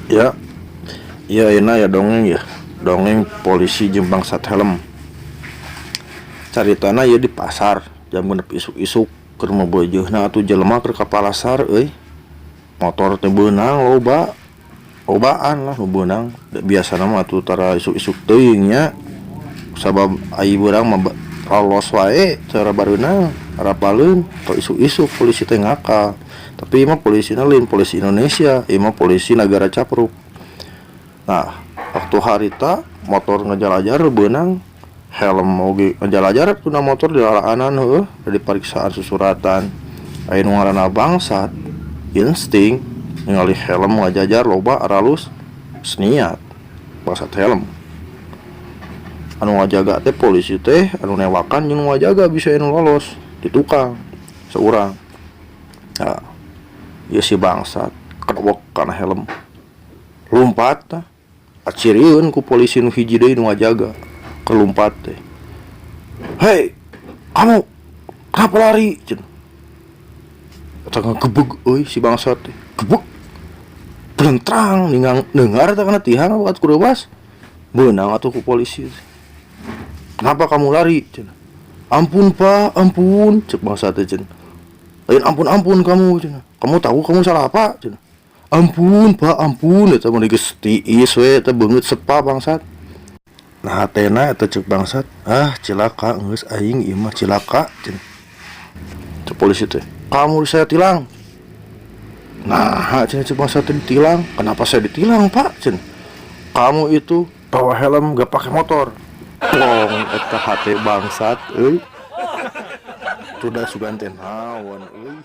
Ya, ya enak ya dongeng ya. Dongeng polisi jeung bangsat helm. Caritana ya di pasar, jam genep isuk-isuk keur mebojohna atuh jelema keur ka palasar euy. Motor teh beunang lobaan lah nu beunang. Biasana mah atuh tara isuk-isuk teuing nya. Sabab ai beurang mah lolos wae cara bareunang rapaleun to isuk-isuk polisi teh ngakal. Tapi mah polisina lain polisi Indonesia, ieu mah polisi negara capruk. Nah, waktu harita motor ngejalajar beunang helm oge ngejalajar tuna motor di lalaanan heueuh dari pariksaan susuratan. Aya nu ngaranna bangsat insting ningali helm ngajajar loba aralus seniat bangsat helm. Anu ngajaga teh polisi teh anu newakan jeung ngajaga bisa anu lolos di tukang seurang. Nah, ieu si bangsat kedewek kana helm. Lumpat tah acirieun ku polisi nu hiji deui nu ngajaga kelumpat teh. "Hei, kamu kenapa lari?" Cenah. Tengah gebeg euy si bangsat teh. Gebeg. Belentrang ningang dengar teh kana tihang wakat kurewas. Beunang atuh ku polisi teh. "Kenapa kamu lari?" Cenah. "Ampun Pak, ampun," cek bangsat teh cenah. "Lain ampun-ampun kamu," cenah. "Kamu tahu kamu salah apa?" Cenah. "Ampun Pak, ampun," eta mah geus tiis we eta beungeut sepa bangsat. Nah hatena eta cek bangsat, "Ah cilaka geus aing ieu mah cilaka," cenah. Cek polisi teh, "Kamu saya tilang." "Nah, cenah cek bangsat teh ditilang." "Kenapa saya ditilang Pak?" cenah. "Kamu itu bawa helm gak pakai motor." Wong eta hate bangsat euy. Tuh da sugan teh naon euy.